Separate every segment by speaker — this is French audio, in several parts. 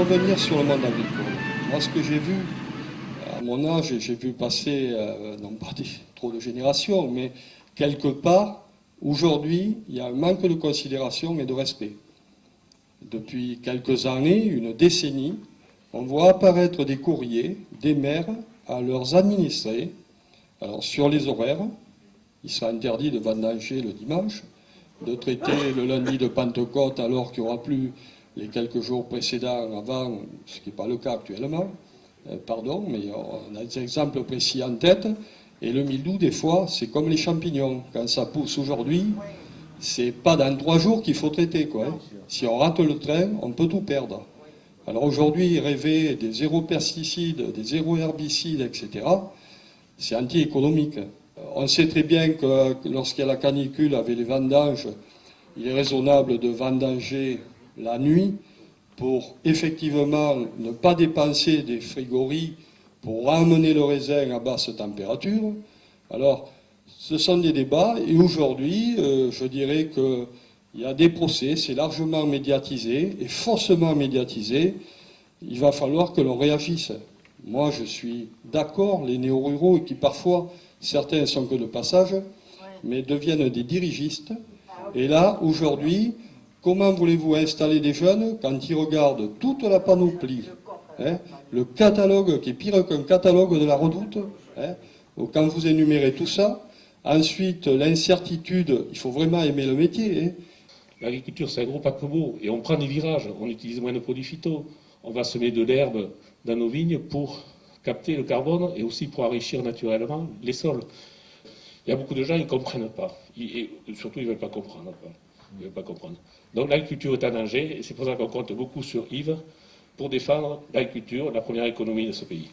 Speaker 1: revenir sur le monde agricole. Moi, ce que j'ai vu, à mon âge, j'ai vu passer, non pas trop de générations, mais quelque part, aujourd'hui, il y a un manque de considération et de respect. Depuis quelques années, une décennie, on voit apparaître des courriers des maires à leurs administrés. Alors, sur les horaires, il sera interdit de vendanger le dimanche, de traiter le lundi de Pentecôte alors qu'il n'y aura plus les quelques jours précédents avant, ce qui n'est pas le cas actuellement. Pardon, mais on a des exemples précis en tête. Et le mildiou, des fois, c'est comme les champignons. Quand ça pousse aujourd'hui, c'est pas dans 3 jours qu'il faut traiter, quoi. Si on rate le train, on peut tout perdre. Alors aujourd'hui, rêver des zéro pesticides, des zéro herbicides, etc., c'est anti-économique. On sait très bien que lorsqu'il y a la canicule avec les vendanges, il est raisonnable de vendanger la nuit pour effectivement ne pas dépenser des frigories pour ramener le raisin à basse température. Alors, ce sont des débats et aujourd'hui, je dirais qu'il y a des procès, c'est largement médiatisé et faussement médiatisé. Il va falloir que l'on réagisse. Moi, je suis d'accord, les néo-ruraux, qui parfois, certains sont que de passage, mais deviennent des dirigistes. Et là, aujourd'hui, comment voulez-vous installer des jeunes quand ils regardent toute la panoplie, hein, le catalogue qui est pire qu'un catalogue de la Redoute, hein, quand vous énumérez tout ça, ensuite l'incertitude, il faut vraiment aimer le métier. Hein.
Speaker 2: L'agriculture, c'est un gros paquebot, et on prend des virages, on utilise moins de produits phyto, on va semer de l'herbe dans nos vignes pour capter le carbone et aussi pour enrichir naturellement les sols. Il y a beaucoup de gens qui ne comprennent pas, et surtout ils ne veulent pas comprendre. Ils veulent pas comprendre. Donc l'agriculture est en danger, et c'est pour ça qu'on compte beaucoup sur Yves pour défendre l'agriculture, la première économie de ce pays.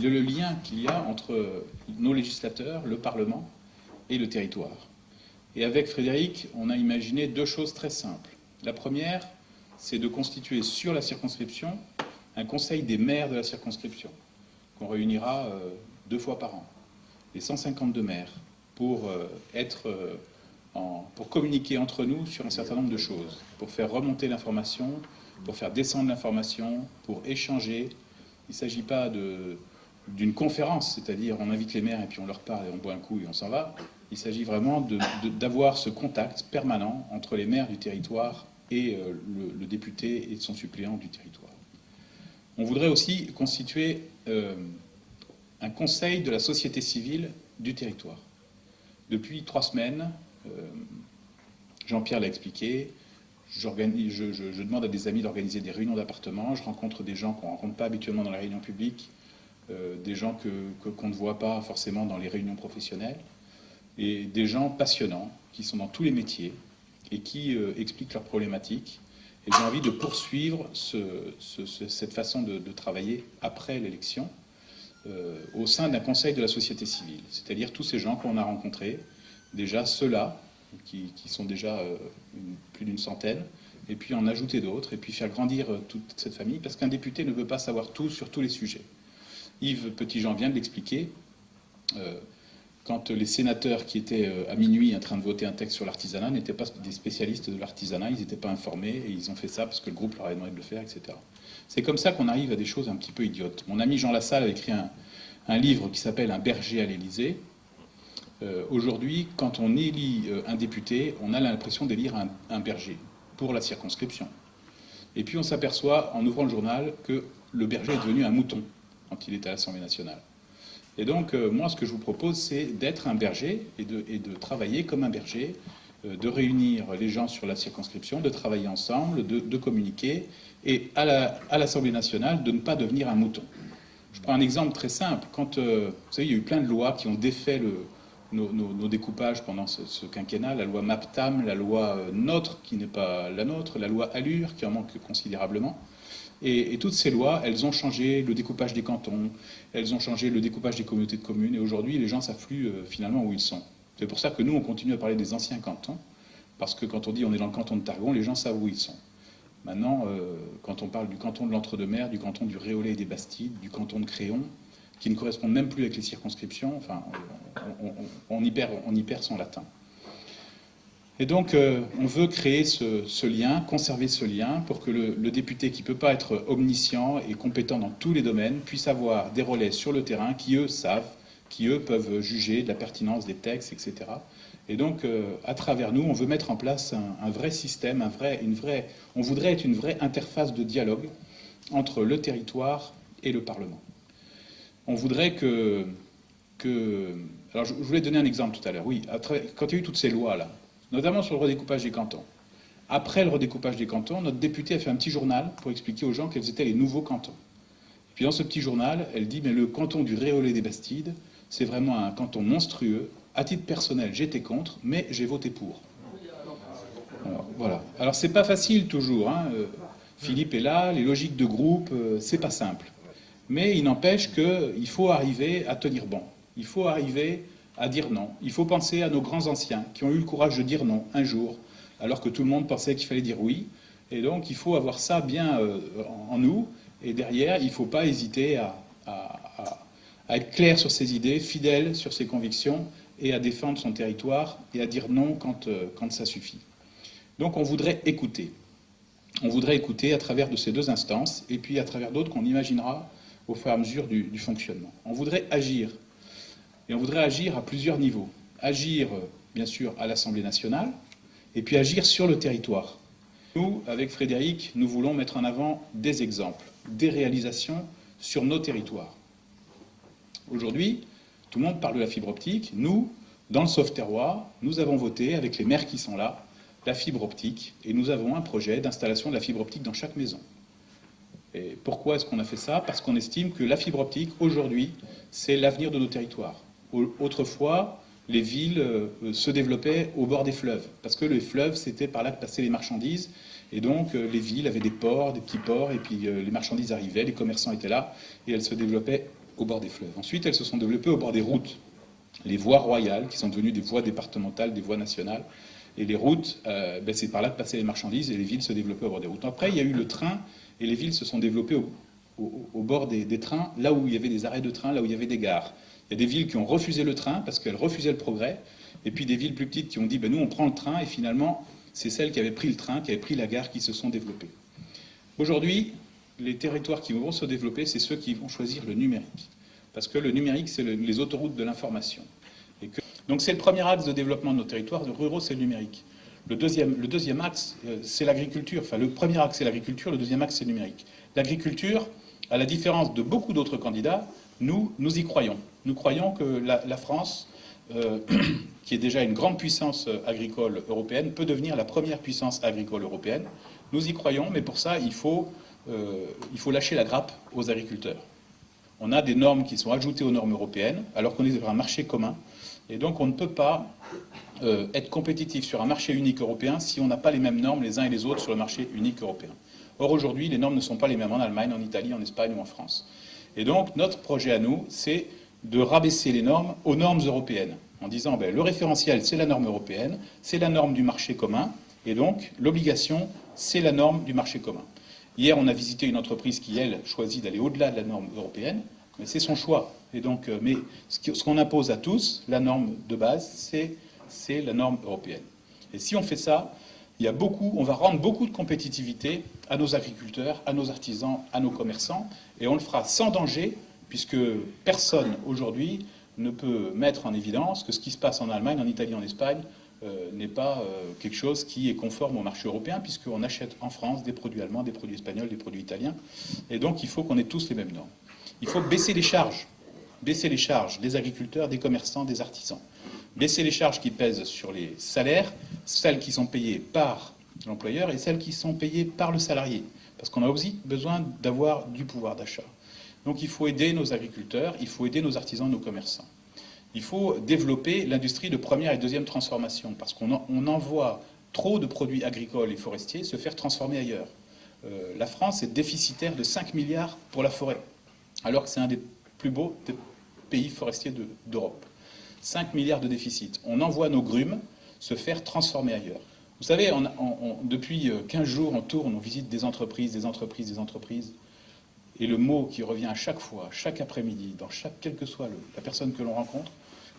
Speaker 3: Le lien qu'il y a entre nos législateurs, le Parlement et le territoire. Et avec Frédéric, on a imaginé 2 choses très simples. La première, c'est de constituer sur la circonscription un conseil des maires de la circonscription, qu'on réunira 2 fois par an, les 152 maires, pour pour communiquer entre nous sur un certain nombre de choses, pour faire remonter l'information, pour faire descendre l'information, pour échanger. Il ne s'agit pas d'une conférence, c'est-à-dire on invite les maires et puis on leur parle et on boit un coup et on s'en va. Il s'agit vraiment d'avoir ce contact permanent entre les maires du territoire et le député et son suppléant du territoire. On voudrait aussi constituer un conseil de la société civile du territoire. Depuis 3 semaines, Jean-Pierre l'a expliqué, je demande à des amis d'organiser des réunions d'appartements, je rencontre des gens qu'on ne rencontre pas habituellement dans les réunions publiques, des gens qu'on ne voit pas forcément dans les réunions professionnelles, et des gens passionnants qui sont dans tous les métiers et qui expliquent leurs problématiques. Et j'ai envie de poursuivre cette façon de travailler après l'élection au sein d'un conseil de la société civile, c'est-à-dire tous ces gens qu'on a rencontrés, déjà ceux-là, qui sont déjà plus d'une centaine, et puis en ajouter d'autres, et puis faire grandir toute cette famille, parce qu'un député ne veut pas savoir tout sur tous les sujets. Yves Petitjean vient de l'expliquer. Quand les sénateurs qui étaient à minuit en train de voter un texte sur l'artisanat n'étaient pas des spécialistes de l'artisanat, ils n'étaient pas informés, et ils ont fait ça parce que le groupe leur a demandé de le faire, etc. C'est comme ça qu'on arrive à des choses un petit peu idiotes. Mon ami Jean Lassalle a écrit un livre qui s'appelle « Un berger à l'Élysée ». Aujourd'hui, quand on élit un député, on a l'impression d'élire un berger pour la circonscription. Et puis on s'aperçoit, en ouvrant le journal, que le berger est devenu un mouton quand il est à l'Assemblée nationale. Et donc, moi, ce que je vous propose, c'est d'être un berger et de travailler comme un berger, de réunir les gens sur la circonscription, de travailler ensemble, de communiquer, et à l'Assemblée nationale, de ne pas devenir un mouton. Je prends un exemple très simple. Quand, vous savez, il y a eu plein de lois qui ont défait nos découpages pendant ce quinquennat, la loi MAPTAM, la loi NOTRe, qui n'est pas la nôtre, la loi ALUR, qui en manque considérablement. Et toutes ces lois, elles ont changé le découpage des cantons, elles ont changé le découpage des communautés de communes, et aujourd'hui, les gens ne savent plus finalement où ils sont. C'est pour ça que nous, on continue à parler des anciens cantons, parce que quand on dit on est dans le canton de Targon, les gens savent où ils sont. Maintenant, quand on parle du canton de l'Entre-deux-Mers, du canton du Réolais et des Bastides, du canton de Créon, qui ne correspondent même plus avec les circonscriptions, enfin, on y perd son latin. Et donc, on veut créer ce lien, conserver ce lien, pour que le député qui ne peut pas être omniscient et compétent dans tous les domaines puisse avoir des relais sur le terrain qui, eux, savent, qui, eux, peuvent juger de la pertinence des textes, etc. Et donc, à travers nous, on veut mettre en place un vrai système, on voudrait être une vraie interface de dialogue entre le territoire et le Parlement. On voudrait alors, je voulais donner un exemple tout à l'heure. Oui, quand il y a eu toutes ces lois-là, notamment sur le redécoupage des cantons. Après le redécoupage des cantons, notre députée a fait un petit journal pour expliquer aux gens quels étaient les nouveaux cantons. Et puis dans ce petit journal, elle dit « Mais le canton du Réolais des Bastides, c'est vraiment un canton monstrueux. À titre personnel, j'étais contre, mais j'ai voté pour. » Alors, voilà. Alors c'est pas facile toujours. Hein. Philippe est là, les logiques de groupe, c'est pas simple. Mais il n'empêche qu'il faut arriver à tenir bon. Il faut arriver à dire non. Il faut penser à nos grands anciens qui ont eu le courage de dire non un jour, alors que tout le monde pensait qu'il fallait dire oui. Et donc il faut avoir ça bien en nous. Et derrière, il ne faut pas hésiter à être clair sur ses idées, fidèle sur ses convictions, et à défendre son territoire, et à dire non quand ça suffit. Donc on voudrait écouter. On voudrait écouter à travers de ces deux instances, et puis à travers d'autres qu'on imaginera au fur et à mesure du fonctionnement. On voudrait agir. Et on voudrait agir à plusieurs niveaux. Agir, bien sûr, à l'Assemblée nationale, et puis agir sur le territoire. Nous, avec Frédéric, nous voulons mettre en avant des exemples, des réalisations sur nos territoires. Aujourd'hui, tout le monde parle de la fibre optique. Nous, dans le Sauveterrois, nous avons voté, avec les maires qui sont là, la fibre optique, et nous avons un projet d'installation de la fibre optique dans chaque maison. Et pourquoi est-ce qu'on a fait ça? Parce qu'on estime que la fibre optique, aujourd'hui, c'est l'avenir de nos territoires. Autrefois, les villes se développaient au bord des fleuves, parce que les fleuves, c'était par là que passaient les marchandises, et donc les villes avaient des ports, des petits ports, et puis les marchandises arrivaient, les commerçants étaient là, et elles se développaient au bord des fleuves. Ensuite, elles se sont développées au bord des routes, les voies royales, qui sont devenues des voies départementales, des voies nationales, et les routes, c'est par là que passaient les marchandises, et les villes se développaient au bord des routes. Après, il y a eu le train, et les villes se sont développées au bord des trains, là où il y avait des arrêts de train, là où il y avait des gares. Il y a des villes qui ont refusé le train parce qu'elles refusaient le progrès, et puis des villes plus petites qui ont dit nous on prend le train, et finalement c'est celles qui avaient pris le train, qui avaient pris la gare, qui se sont développées. Aujourd'hui, les territoires qui vont se développer, c'est ceux qui vont choisir le numérique, parce que le numérique c'est les autoroutes de l'information. Donc c'est le premier axe de développement de nos territoires ruraux, c'est le numérique. Le deuxième axe, c'est l'agriculture. Enfin, le premier axe, c'est l'agriculture, le deuxième axe, c'est le numérique. L'agriculture, à la différence de beaucoup d'autres candidats, nous y croyons. Nous croyons que la France, qui est déjà une grande puissance agricole européenne, peut devenir la première puissance agricole européenne. Nous y croyons, mais pour ça, il faut lâcher la grappe aux agriculteurs. On a des normes qui sont ajoutées aux normes européennes, alors qu'on est sur un marché commun. Et donc, on ne peut pas être compétitif sur un marché unique européen si on n'a pas les mêmes normes les uns et les autres sur le marché unique européen. Or, aujourd'hui, les normes ne sont pas les mêmes en Allemagne, en Italie, en Espagne ou en France. Et donc, notre projet à nous, c'est de rabaisser les normes aux normes européennes, en disant le référentiel, c'est la norme européenne, c'est la norme du marché commun, et donc l'obligation, c'est la norme du marché commun. Hier, on a visité une entreprise qui, elle, choisit d'aller au-delà de la norme européenne, mais c'est son choix. Et donc, mais ce qu'on impose à tous, la norme de base, c'est la norme européenne. Et si on fait ça, on va rendre beaucoup de compétitivité à nos agriculteurs, à nos artisans, à nos commerçants, et on le fera sans danger, puisque personne aujourd'hui ne peut mettre en évidence que ce qui se passe en Allemagne, en Italie, en Espagne, n'est pas quelque chose qui est conforme au marché européen, puisqu'on achète en France des produits allemands, des produits espagnols, des produits italiens, et donc il faut qu'on ait tous les mêmes normes. Il faut baisser les charges des agriculteurs, des commerçants, des artisans. Baisser les charges qui pèsent sur les salaires, celles qui sont payées par l'employeur et celles qui sont payées par le salarié. Parce qu'on a aussi besoin d'avoir du pouvoir d'achat. Donc il faut aider nos agriculteurs, il faut aider nos artisans, nos commerçants. Il faut développer l'industrie de première et deuxième transformation, parce qu'on envoie trop de produits agricoles et forestiers se faire transformer ailleurs. La France est déficitaire de 5 milliards pour la forêt, alors que c'est un des plus beaux pays forestiers d'Europe. 5 milliards de déficit. On envoie nos grumes se faire transformer ailleurs. Vous savez, depuis 15 jours, on tourne, on visite des entreprises. Et le mot qui revient à chaque fois, chaque après-midi, quelle que soit la personne que l'on rencontre,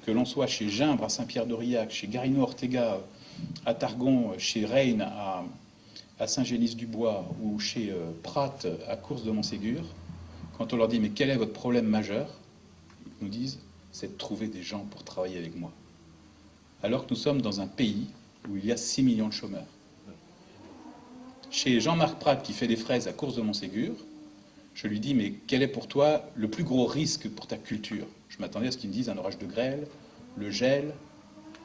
Speaker 3: que l'on soit chez Gimbre, à Saint-Pierre-d'Aurillac, chez Garino Ortega, à Targon, chez Reine, à Saint-Génis-du-Bois ou chez Prat, à Course de Montségur, quand on leur dit « mais quel est votre problème majeur ?» ils nous disent « c'est de trouver des gens pour travailler avec moi ». Alors que nous sommes dans un pays où il y a 6 millions de chômeurs. Chez Jean-Marc Prat, qui fait des fraises à Course de Montségur, je lui dis « mais quel est pour toi le plus gros risque pour ta culture ?» Je m'attendais à ce qu'il me dise un orage de grêle, le gel.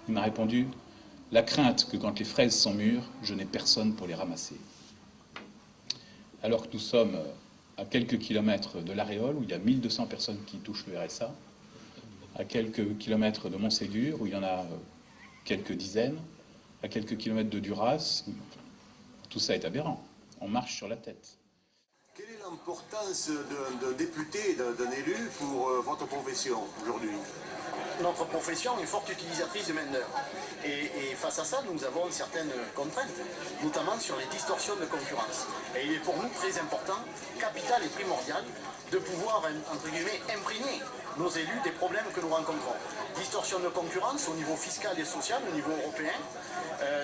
Speaker 3: Il m'a répondu « la crainte que quand les fraises sont mûres, je n'ai personne pour les ramasser ». Alors que nous sommes à quelques kilomètres de l'Aréole, où il y a 1200 personnes qui touchent le RSA, à quelques kilomètres de Montségur, où il y en a quelques dizaines, à quelques kilomètres de Duras, tout ça est aberrant. On marche sur la tête.
Speaker 4: Quelle est l'importance d'un député, d'un élu pour votre profession aujourd'hui?
Speaker 5: Notre profession est forte utilisatrice de main-d'œuvre. Et face à ça, nous avons certaines contraintes, notamment sur les distorsions de concurrence. Et il est pour nous très important, capital et primordial, de pouvoir, entre guillemets, imprégner nos élus des problèmes que nous rencontrons. Distorsion de concurrence au niveau fiscal et social, au niveau européen,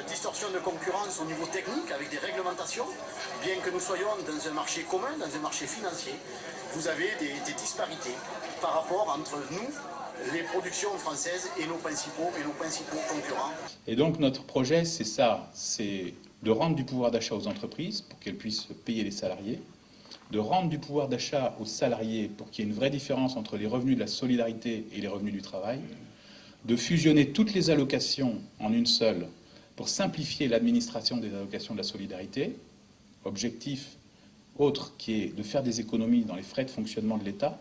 Speaker 5: distorsion de concurrence au niveau technique avec des réglementations, bien que nous soyons dans un marché commun, dans un marché financier, vous avez des disparités par rapport entre nous, les productions françaises et nos principaux concurrents.
Speaker 3: Et donc notre projet, c'est ça, c'est de rendre du pouvoir d'achat aux entreprises pour qu'elles puissent payer les salariés, de rendre du pouvoir d'achat aux salariés pour qu'il y ait une vraie différence entre les revenus de la solidarité et les revenus du travail, de fusionner toutes les allocations en une seule pour simplifier l'administration des allocations de la solidarité, objectif autre qui est de faire des économies dans les frais de fonctionnement de l'État.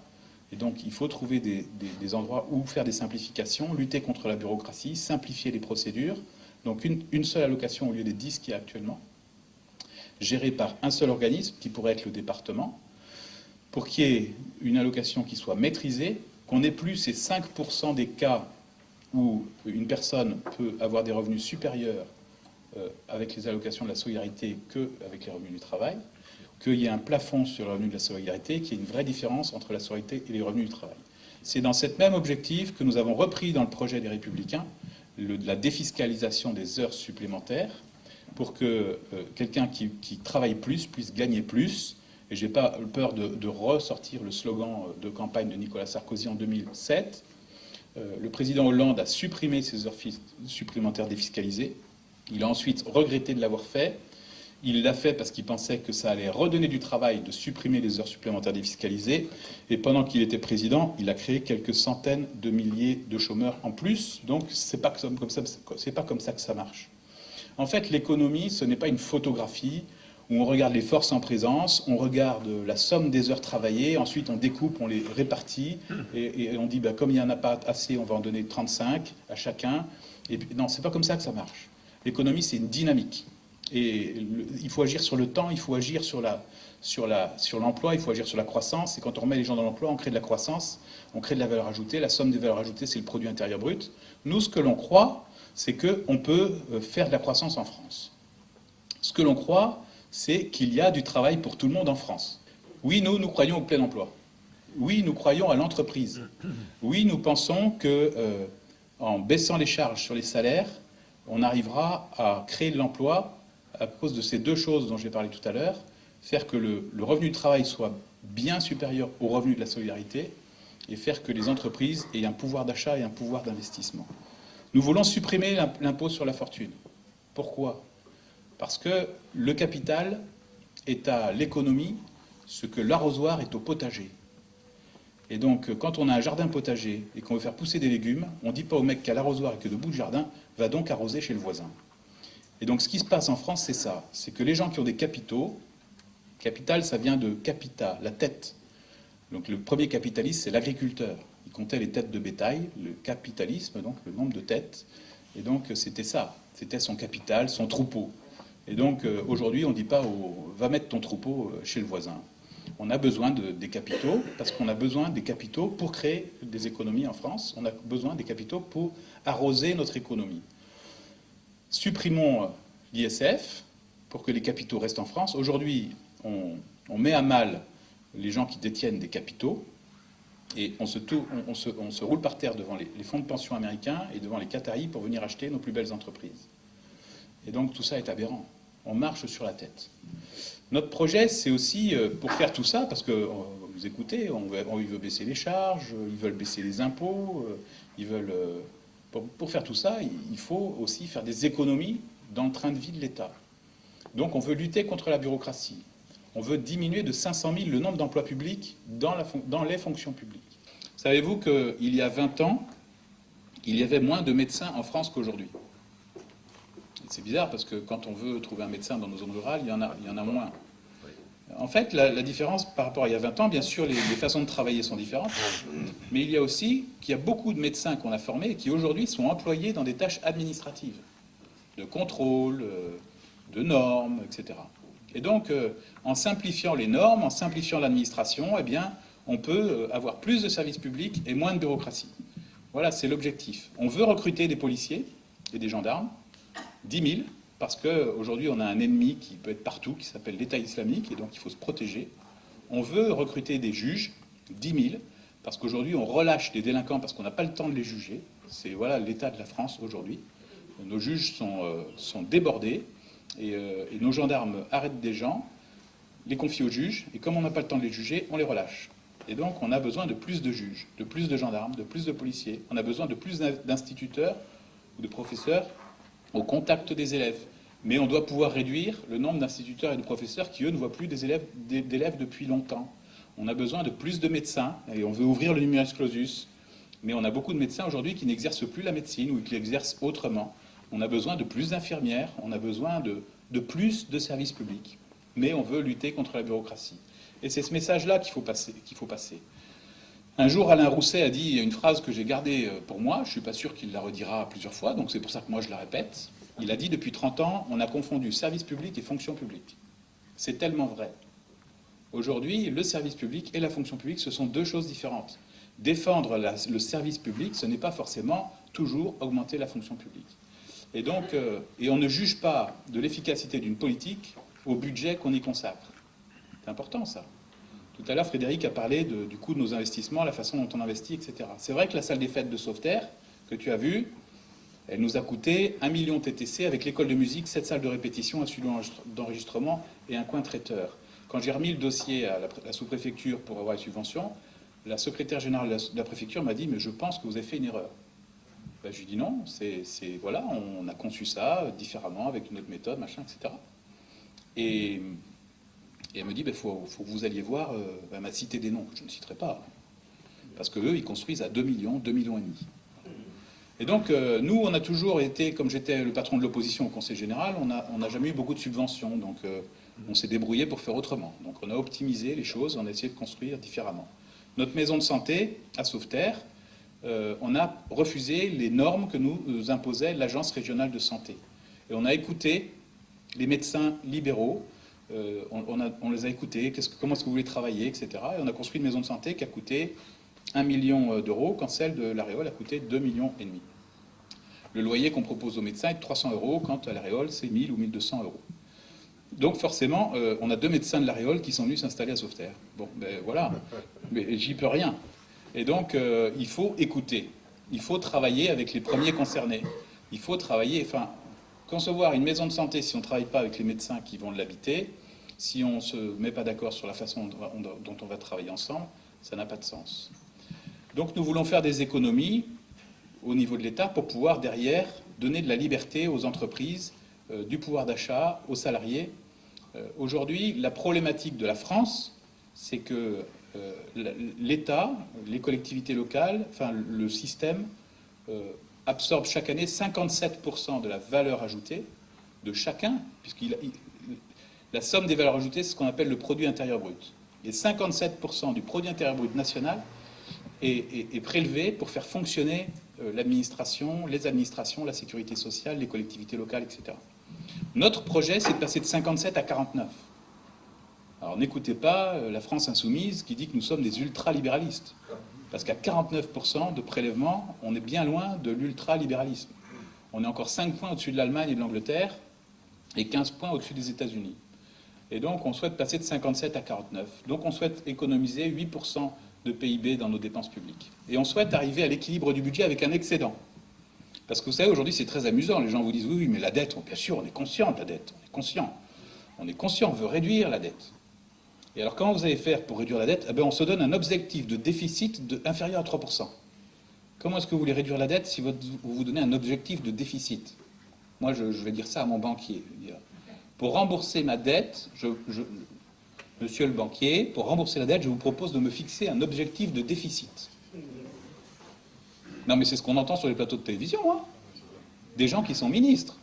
Speaker 3: Et donc, il faut trouver des endroits où faire des simplifications, lutter contre la bureaucratie, simplifier les procédures. Donc, une seule allocation au lieu des 10 qu'il y a actuellement, gérée par un seul organisme, qui pourrait être le département, pour qu'il y ait une allocation qui soit maîtrisée, qu'on n'ait plus ces 5% des cas où une personne peut avoir des revenus supérieurs avec les allocations de la solidarité qu'avec les revenus du travail, qu'il y ait un plafond sur le revenu de la solidarité, qu'il y ait une vraie différence entre la solidarité et les revenus du travail. C'est dans cet même objectif que nous avons repris dans le projet des Républicains la défiscalisation des heures supplémentaires pour que quelqu'un qui travaille plus puisse gagner plus. Et je n'ai pas peur de ressortir le slogan de campagne de Nicolas Sarkozy en 2007. Le président Hollande a supprimé ces heures supplémentaires défiscalisées. Il a ensuite regretté de l'avoir fait. Il l'a fait parce qu'il pensait que ça allait redonner du travail de supprimer les heures supplémentaires défiscalisées. Et pendant qu'il était président, il a créé quelques centaines de milliers de chômeurs en plus. Donc, c'est pas comme ça que ça marche. En fait, l'économie, ce n'est pas une photographie où on regarde les forces en présence, on regarde la somme des heures travaillées, ensuite on découpe, on les répartit, et on dit, bah, comme il n'y en a pas assez, on va en donner 35 à chacun. Et puis, non, c'est pas comme ça que ça marche. L'économie, c'est une dynamique. Et il faut agir sur le temps, il faut agir sur l'emploi, il faut agir sur la croissance. Et quand on remet les gens dans l'emploi, on crée de la croissance, on crée de la valeur ajoutée. La somme des valeurs ajoutées, c'est le produit intérieur brut. Nous, ce que l'on croit, c'est qu'on peut faire de la croissance en France. Ce que l'on croit, c'est qu'il y a du travail pour tout le monde en France. Oui, nous croyons au plein emploi. Oui, nous croyons à l'entreprise. Oui, nous pensons que en baissant les charges sur les salaires, on arrivera à créer de l'emploi à cause de ces deux choses dont j'ai parlé tout à l'heure, faire que le revenu du travail soit bien supérieur au revenu de la solidarité et faire que les entreprises aient un pouvoir d'achat et un pouvoir d'investissement. Nous voulons supprimer l'impôt sur la fortune. Pourquoi ? Parce que le capital est à l'économie ce que l'arrosoir est au potager. Et donc, quand on a un jardin potager et qu'on veut faire pousser des légumes, on ne dit pas au mec qu'à l'arrosoir et que de bout de jardin, va donc arroser chez le voisin. Et donc, ce qui se passe en France, c'est ça. C'est que les gens qui ont des capitaux, capital, ça vient de capita, la tête. Donc, le premier capitaliste, c'est l'agriculteur. Il comptait les têtes de bétail, le capitalisme, donc le nombre de têtes. Et donc, c'était ça. C'était son capital, son troupeau. Et donc, aujourd'hui, on ne dit pas va mettre ton troupeau chez le voisin. On a besoin des capitaux, parce qu'on a besoin des capitaux pour créer des économies en France. On a besoin des capitaux pour arroser notre économie. Supprimons l'ISF pour que les capitaux restent en France. Aujourd'hui, on met à mal les gens qui détiennent des capitaux et on se roule par terre devant les fonds de pension américains et devant les Qataris pour venir acheter nos plus belles entreprises. Et donc tout ça est aberrant. On marche sur la tête. Notre projet, c'est aussi, pour faire tout ça, parce que, vous écoutez, il veut baisser les charges, ils veulent baisser les impôts, ils veulent... Pour faire tout ça, il faut aussi faire des économies dans le train de vie de l'État. Donc on veut lutter contre la bureaucratie. On veut diminuer de 500 000 le nombre d'emplois publics dans les fonctions publiques. Savez-vous qu'il y a 20 ans, il y avait moins de médecins en France qu'aujourd'hui? C'est bizarre parce que quand on veut trouver un médecin dans nos zones rurales, il y en a moins. En fait, la différence par rapport à il y a 20 ans, bien sûr, les façons de travailler sont différentes, mais il y a aussi qu'il y a beaucoup de médecins qu'on a formés et qui aujourd'hui sont employés dans des tâches administratives, de contrôle, de normes, etc. Et donc, en simplifiant les normes, en simplifiant l'administration, eh bien, on peut avoir plus de services publics et moins de bureaucratie. Voilà, c'est l'objectif. On veut recruter des policiers et des gendarmes, 10 000, parce qu'aujourd'hui, on a un ennemi qui peut être partout, qui s'appelle l'État islamique, et donc il faut se protéger. On veut recruter des juges, 10 000, parce qu'aujourd'hui, on relâche des délinquants parce qu'on n'a pas le temps de les juger. C'est voilà l'état de la France aujourd'hui. Nos juges sont débordés, et nos gendarmes arrêtent des gens, les confient aux juges, et comme on n'a pas le temps de les juger, on les relâche. Et donc, on a besoin de plus de juges, de plus de gendarmes, de plus de policiers. On a besoin de plus d'instituteurs ou de professeurs au contact des élèves. Mais on doit pouvoir réduire le nombre d'instituteurs et de professeurs qui, eux, ne voient plus d'élèves depuis longtemps. On a besoin de plus de médecins, et on veut ouvrir le numerus clausus. Mais on a beaucoup de médecins aujourd'hui qui n'exercent plus la médecine ou qui l'exercent autrement. On a besoin de plus d'infirmières, on a besoin de plus de services publics. Mais on veut lutter contre la bureaucratie. Et c'est ce message-là qu'il faut passer. Un jour, Alain Rousset a dit une phrase que j'ai gardée pour moi. Je ne suis pas sûr qu'il la redira plusieurs fois, donc c'est pour ça que moi je la répète. Il a dit, depuis 30 ans, on a confondu service public et fonction publique. C'est tellement vrai. Aujourd'hui, le service public et la fonction publique, ce sont deux choses différentes. Défendre le service public, ce n'est pas forcément toujours augmenter la fonction publique. Et donc, et on ne juge pas de l'efficacité d'une politique au budget qu'on y consacre. C'est important, ça. Tout à l'heure, Frédéric a parlé du coût de nos investissements, la façon dont on investit, etc. C'est vrai que la salle des fêtes de Sauveterre, que tu as vue, elle nous a coûté 1 million TTC avec l'école de musique, 7 salles de répétition, un studio d'enregistrement et un coin traiteur. Quand j'ai remis le dossier à la sous-préfecture pour avoir les subventions, la secrétaire générale de la préfecture m'a dit « mais je pense que vous avez fait une erreur ». Ben, je lui ai dit non, voilà, on a conçu ça différemment, avec une autre méthode, machin, etc. Et elle me dit, il faut que vous alliez voir, elle m'a cité des noms que je ne citerai pas, parce qu'eux, ils construisent à 2 millions, 2 millions et demi. Et donc, nous, on a toujours été, comme j'étais le patron de l'opposition au Conseil général, on n'a jamais eu beaucoup de subventions, donc on s'est débrouillé pour faire autrement. Donc on a optimisé les choses, on a essayé de construire différemment. Notre maison de santé, à Sauveterre, on a refusé les normes que nous imposait l'Agence régionale de santé. Et on a écouté les médecins libéraux, on les a écoutés, comment est-ce que vous voulez travailler, etc. Et on a construit une maison de santé qui a coûté 1 million d'euros, quand celle de l'Aréole a coûté 2,5 millions. Le loyer qu'on propose aux médecins est de 300 euros, quand à l'Aréole, c'est 1000 ou 1200 euros. Donc forcément, on a 2 médecins de l'Aréole qui sont venus s'installer à Sauveterre. Bon, ben voilà, mais j'y peux rien. Et donc, il faut écouter. Il faut travailler avec les premiers concernés. Il faut travailler, enfin, concevoir une maison de santé, si on ne travaille pas avec les médecins qui vont l'habiter, si on ne se met pas d'accord sur la façon dont on va travailler ensemble, ça n'a pas de sens. Donc nous voulons faire des économies au niveau de l'État pour pouvoir derrière donner de la liberté aux entreprises, du pouvoir d'achat aux salariés. Aujourd'hui, la problématique de la France, c'est que l'État, les collectivités locales, enfin le système, absorbe chaque année 57% de la valeur ajoutée de chacun, puisque la somme des valeurs ajoutées, c'est ce qu'on appelle le produit intérieur brut. Et 57% du produit intérieur brut national est prélevé pour faire fonctionner l'administration, les administrations, la sécurité sociale, les collectivités locales, etc. Notre projet, c'est de passer de 57 à 49. Alors n'écoutez pas la France insoumise qui dit que nous sommes des ultra-libéralistes. Parce qu'à 49% de prélèvement, on est bien loin de l'ultra-libéralisme. On est encore 5 points au-dessus de l'Allemagne et de l'Angleterre et 15 points au-dessus des États-Unis. Et donc on souhaite passer de 57 à 49. Donc on souhaite économiser 8% de PIB dans nos dépenses publiques. Et on souhaite arriver à l'équilibre du budget avec un excédent. Parce que vous savez, aujourd'hui, c'est très amusant. Les gens vous disent, oui, oui, mais la dette, bien sûr, on est conscient de la dette. On est conscient. On est conscient, on veut réduire la dette. Et alors, comment vous allez faire pour réduire la dette? Eh bien, on se donne un objectif de déficit inférieur à 3%. Comment est-ce que vous voulez réduire la dette si vous vous donnez un objectif de déficit? Moi, je vais dire ça à mon banquier. Je vais dire, pour rembourser ma dette, monsieur le banquier, pour rembourser la dette, je vous propose de me fixer un objectif de déficit. Non, mais c'est ce qu'on entend sur les plateaux de télévision, hein. Des gens qui sont ministres.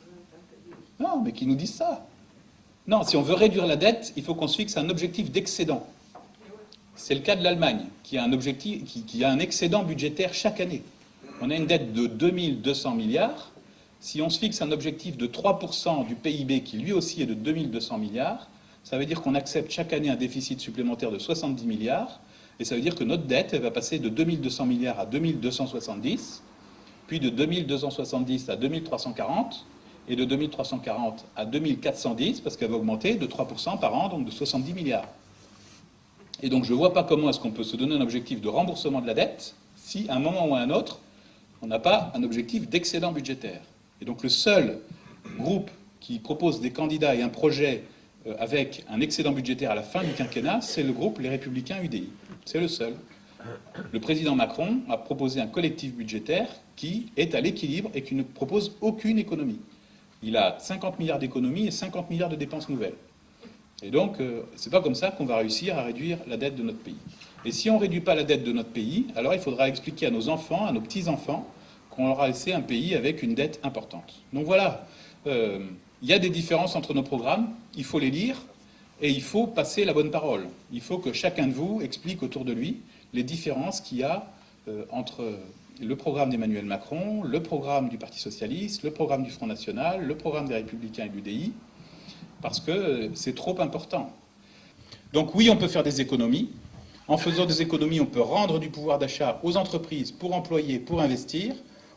Speaker 3: Non, mais qui nous disent ça. Non, si on veut réduire la dette, il faut qu'on se fixe un objectif d'excédent. C'est le cas de l'Allemagne, qui a un objectif, qui a un excédent budgétaire chaque année. On a une dette de 2200 milliards. Si on se fixe un objectif de 3% du PIB, qui lui aussi est de 2200 milliards, ça veut dire qu'on accepte chaque année un déficit supplémentaire de 70 milliards, et ça veut dire que notre dette, elle va passer de 2200 milliards à 2270, puis de 2270 à 2340, et de 2340 à 2410, parce qu'elle va augmenter de 3% par an, donc de 70 milliards. Et donc je ne vois pas comment est-ce qu'on peut se donner un objectif de remboursement de la dette si, à un moment ou à un autre, on n'a pas un objectif d'excédent budgétaire. Et donc le seul groupe qui propose des candidats et un projet avec un excédent budgétaire à la fin du quinquennat, c'est le groupe Les Républicains UDI. C'est le seul. Le président Macron a proposé un collectif budgétaire qui est à l'équilibre et qui ne propose aucune économie. Il a 50 milliards d'économies et 50 milliards de dépenses nouvelles. Et donc, c'est pas comme ça qu'on va réussir à réduire la dette de notre pays. Et si on ne réduit pas la dette de notre pays, alors il faudra expliquer à nos enfants, à nos petits-enfants, qu'on leur a laissé un pays avec une dette importante. Donc voilà, il y a des différences entre nos programmes, il faut les lire, et il faut passer la bonne parole. Il faut que chacun de vous explique autour de lui les différences qu'il y a entre le programme d'Emmanuel Macron, le programme du Parti Socialiste, le programme du Front National, le programme des Républicains et de l'UDI, parce que c'est trop important. Donc oui, on peut faire des économies. En faisant des économies, on peut rendre du pouvoir d'achat aux entreprises pour employer, pour investir.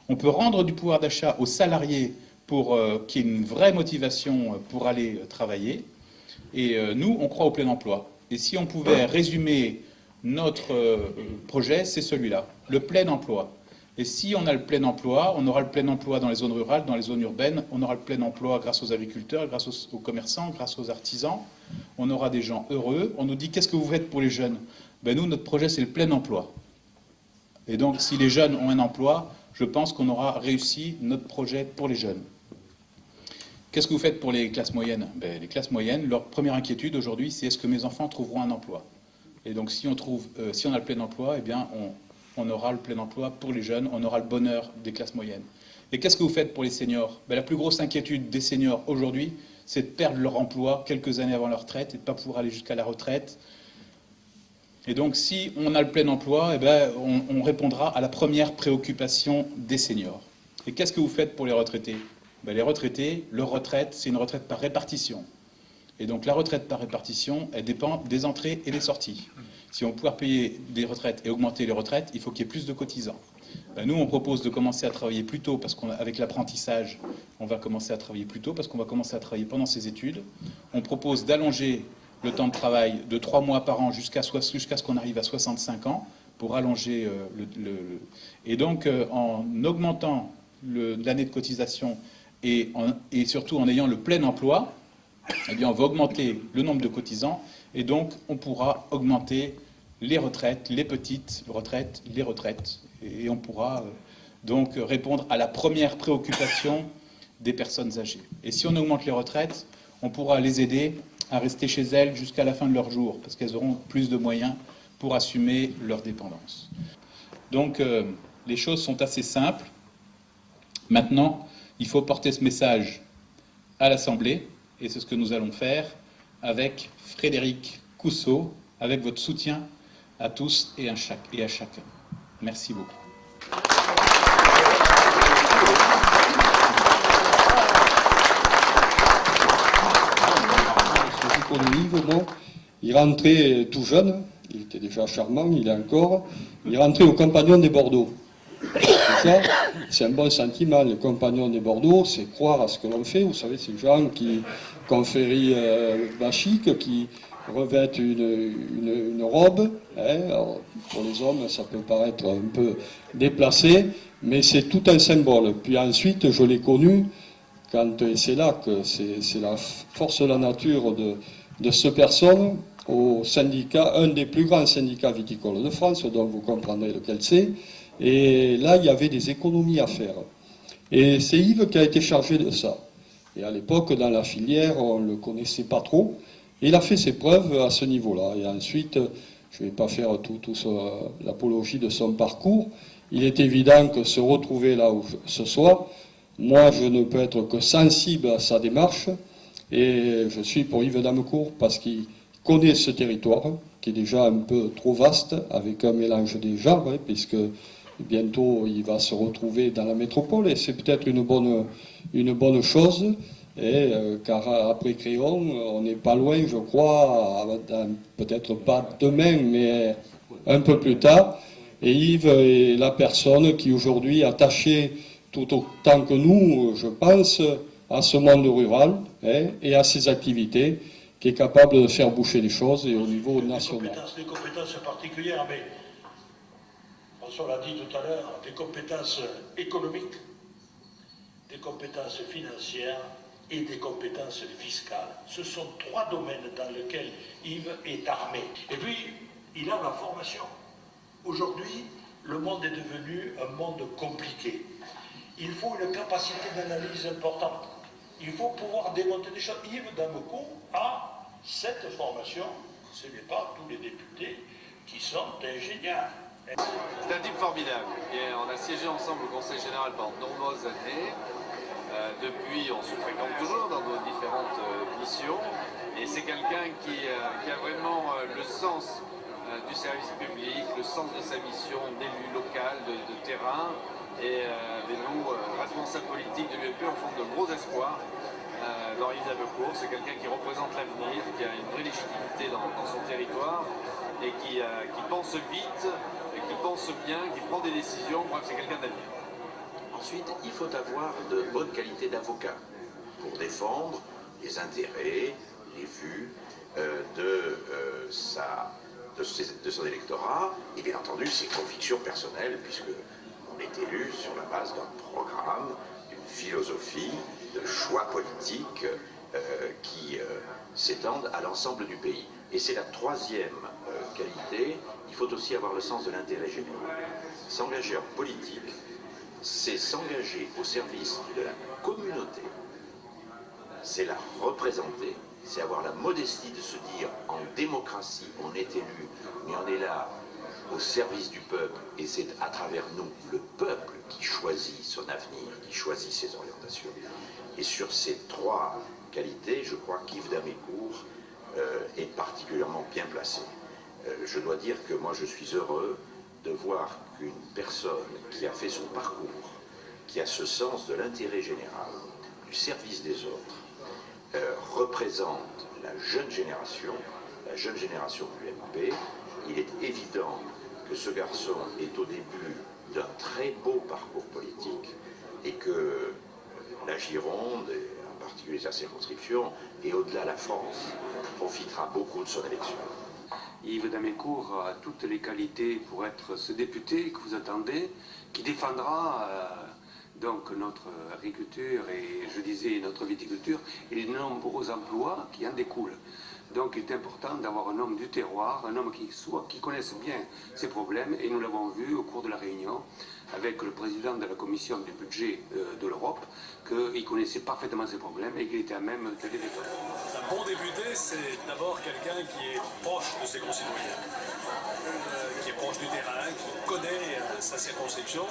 Speaker 3: On peut rendre du pouvoir d'achat aux salariés pour qu'il y ait une vraie motivation pour aller travailler. Et nous, on croit au plein emploi. Et si on pouvait résumer notre projet, c'est celui-là, le plein emploi. Et si on a le plein emploi, on aura le plein emploi dans les zones rurales, dans les zones urbaines, on aura le plein emploi grâce aux agriculteurs, grâce aux commerçants, grâce aux artisans, on aura des gens heureux. On nous dit, qu'est-ce que vous faites pour les jeunes? Ben nous, notre projet, c'est le plein emploi. Et donc, si les jeunes ont un emploi, je pense qu'on aura réussi notre projet pour les jeunes. Qu'est-ce que vous faites pour les classes moyennes? Ben, les classes moyennes, leur première inquiétude aujourd'hui, c'est est-ce que mes enfants trouveront un emploi? Et donc, si on a le plein emploi, eh bien, on aura le plein emploi pour les jeunes, on aura le bonheur des classes moyennes. Et qu'est-ce que vous faites pour les seniors? Ben, la plus grosse inquiétude des seniors aujourd'hui, c'est de perdre leur emploi quelques années avant leur retraite et de ne pas pouvoir aller jusqu'à la retraite. Et donc, si on a le plein emploi, eh ben, on répondra à la première préoccupation des seniors. Et qu'est-ce que vous faites pour les retraités? Ben, les retraités, leur retraite, c'est une retraite par répartition. Et donc, la retraite par répartition, elle dépend des entrées et des sorties. Si on veut pouvoir payer des retraites et augmenter les retraites, il faut qu'il y ait plus de cotisants. Ben, nous, on propose de commencer à travailler plus tôt, parce qu'avec l'apprentissage, on va commencer à travailler plus tôt, parce qu'on va commencer à travailler pendant ses études. On propose d'allonger le temps de travail de 3 mois par an jusqu'à ce qu'on arrive à 65 ans, pour allonger Et donc, en augmentant l'année de cotisation et surtout en ayant le plein emploi, eh bien, on va augmenter le nombre de cotisants et donc on pourra augmenter les retraites, les petites retraites, les retraites. Et on pourra donc répondre à la première préoccupation des personnes âgées. Et si on augmente les retraites, on pourra les aider à rester chez elles jusqu'à la fin de leur jour, parce qu'elles auront plus de moyens pour assumer leur dépendance. Donc les choses sont assez simples. Maintenant, il faut porter ce message à l'Assemblée, et c'est ce que nous allons faire avec Frédéric Coussot, avec votre soutien à tous et à chacun. Merci beaucoup.
Speaker 1: Pour le livre, bon, il rentrait tout jeune, il était déjà charmant, il est encore, il rentrait au Compagnon des Bordeaux. Ça, c'est un bon sentiment, le Compagnon des Bordeaux, c'est croire à ce que l'on fait. Vous savez, ces gens qui conférient bachique, qui revêtent une robe. Hein, alors, pour les hommes, ça peut paraître un peu déplacé, mais c'est tout un symbole. Puis ensuite, je l'ai connu, et c'est là que c'est la force de la nature de cette personne, au syndicat, un des plus grands syndicats viticoles de France, donc vous comprendrez lequel c'est. Et là, il y avait des économies à faire. Et c'est Yves qui a été chargé de ça. Et à l'époque, dans la filière, on ne le connaissait pas trop. Et il a fait ses preuves à ce niveau-là. Et ensuite, je ne vais pas faire l'apologie de son parcours. Il est évident que se retrouver là où ce soit, moi, je ne peux être que sensible à sa démarche. Et je suis pour Yves Damecourt parce qu'il connaît ce territoire, qui est déjà un peu trop vaste, avec un mélange des genres, puisque bientôt il va se retrouver dans la métropole. Et c'est peut-être une bonne chose. Car après Créon, on n'est pas loin, je crois, peut-être pas demain, mais un peu plus tard. Et Yves est la personne qui aujourd'hui a tâché tout autant que nous, je pense, à ce monde rural et à ses activités, qui est capable de faire bouger les choses et au niveau national.
Speaker 6: Des compétences particulières, mais François l'a dit tout à l'heure, des compétences économiques, des compétences financières et des compétences fiscales. Ce sont trois domaines dans lesquels Yves est armé. Et puis, il a la formation. Aujourd'hui, le monde est devenu un monde compliqué. Il faut une capacité d'analyse importante. Il faut pouvoir démonter des choses. Yves Damecourt a cette formation. Ce n'est pas tous les députés qui sont ingénieurs.
Speaker 7: C'est un type formidable. Et on a siégé ensemble au Conseil général pendant de nombreuses années. Depuis, on se fréquente toujours dans nos différentes missions. Et c'est quelqu'un qui a vraiment le sens du service public, le sens de sa mission d'élu local, de terrain. Et nous, responsables politiques de l'UEP, on fonde de gros espoirs dans Yves Damecourt. C'est quelqu'un qui représente l'avenir, qui a une vraie légitimité dans son territoire et qui pense vite, et qui pense bien, qui prend des décisions. Bref, c'est quelqu'un d'avenir.
Speaker 8: Ensuite, il faut avoir de bonnes qualités d'avocat pour défendre les intérêts, les vues de son électorat et bien entendu ses convictions personnelles, puisqu'on est élu sur la base d'un programme, d'une philosophie, de choix politiques qui s'étendent à l'ensemble du pays. Et c'est la troisième qualité, il faut aussi avoir le sens de l'intérêt général. S'engager en politique, c'est s'engager au service de la communauté, c'est la représenter, c'est avoir la modestie de se dire en démocratie, on est élu, mais on est là au service du peuple, et c'est à travers nous, le peuple, qui choisit son avenir, qui choisit ses orientations. Et sur ces trois qualités, je crois qu'Yves Damecourt est particulièrement bien placé. Je dois dire que moi je suis heureux de voir qu'une personne qui a fait son parcours, qui a ce sens de l'intérêt général, du service des autres, représente la jeune génération de l'UMP. Il est évident que ce garçon est au début d'un très beau parcours politique et que la Gironde, et en particulier sa circonscription, et au-delà la France, profitera beaucoup de son élection.
Speaker 9: Yves Damecourt a toutes les qualités pour être ce député que vous attendez, qui défendra donc notre agriculture et, je disais, notre viticulture et les nombreux emplois qui en découlent. Donc il est important d'avoir un homme du terroir, un homme qui connaisse bien ses problèmes, et nous l'avons vu au cours de la réunion avec le président de la commission du budget de l'Europe, qu'il connaissait parfaitement ses problèmes et qu'il était à même de les défendre.
Speaker 6: Un bon député, c'est d'abord quelqu'un qui est proche de ses concitoyens, qui est proche du terrain, qui connaît sa circonscription,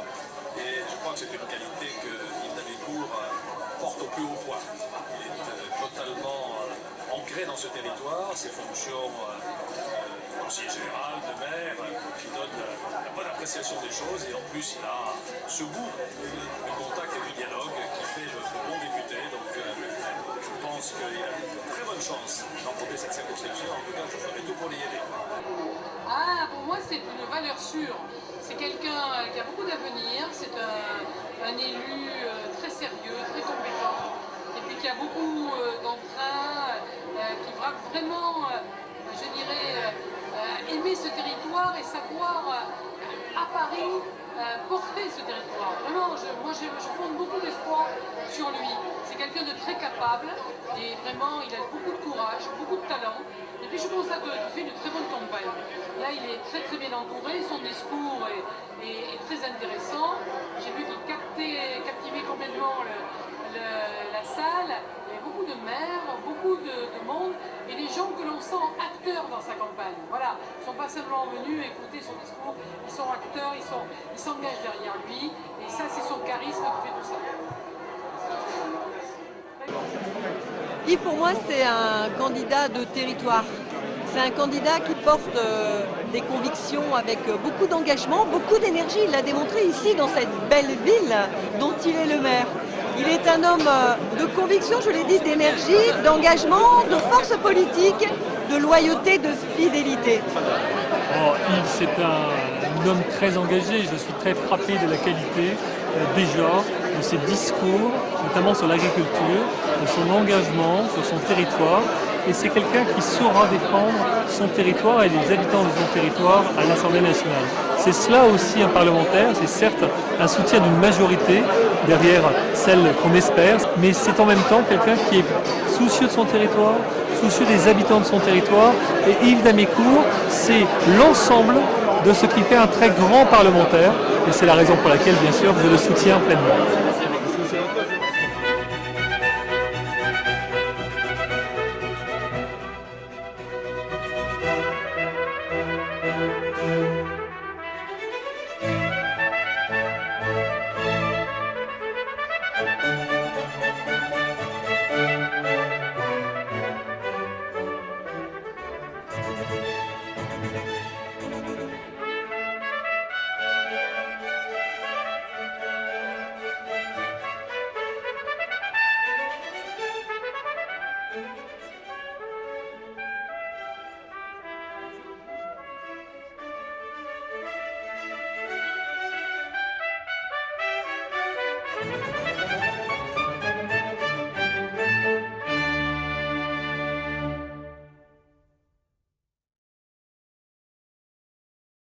Speaker 6: et je crois que c'est une qualité que Yves Damecourt porte au plus haut point. Il est totalement ancré dans ce territoire, ses fonctions de conseiller général, de maire, qui donne la bonne appréciation des choses, et en plus il a ce goût du contact et du dialogue qui fait le bon député. Donc je pense qu'il a de très bonnes chances d'emporter cette circonscription. En tout cas, je ferai tout pour l'y aider.
Speaker 10: Pour moi, c'est une valeur sûre. C'est quelqu'un qui a beaucoup d'avenir, c'est un élu très sérieux, très compétent, et puis qui a beaucoup d'entrain, qui va vraiment, je dirais, aimer ce territoire et savoir à Paris porter ce territoire. Vraiment, moi je fonde beaucoup d'espoir sur lui. C'est quelqu'un de très capable et vraiment il a beaucoup de courage, beaucoup de talent. Et puis je constate qu'il fait une très bonne campagne. Là il est très très bien entouré, son discours est très intéressant. J'ai vu qu'il captivait complètement la salle. Il y a beaucoup de maires, beaucoup de monde et des gens que l'on sent acteurs dans sa campagne. Voilà, ils ne sont pas simplement venus écouter son discours, ils sont acteurs, ils s'engagent derrière lui et ça c'est son charisme qui fait tout ça.
Speaker 11: Yves, pour moi, c'est un candidat de territoire. C'est un candidat qui porte des convictions avec beaucoup d'engagement, beaucoup d'énergie. Il l'a démontré ici, dans cette belle ville dont il est le maire. Il est un homme de conviction, je l'ai dit, d'énergie, d'engagement, de force politique, de loyauté, de fidélité.
Speaker 12: Yves, c'est un homme très engagé. Je suis très frappé de la qualité déjà de ses discours, notamment sur l'agriculture, de son engagement sur son territoire. Et c'est quelqu'un qui saura défendre son territoire et les habitants de son territoire à l'Assemblée nationale. C'est cela aussi un parlementaire, c'est certes un soutien d'une majorité derrière celle qu'on espère, mais c'est en même temps quelqu'un qui est soucieux de son territoire, soucieux des habitants de son territoire. Et Yves d'Amécourt, c'est l'ensemble de ce qui fait un très grand parlementaire. Et c'est la raison pour laquelle, bien sûr, je le soutiens pleinement.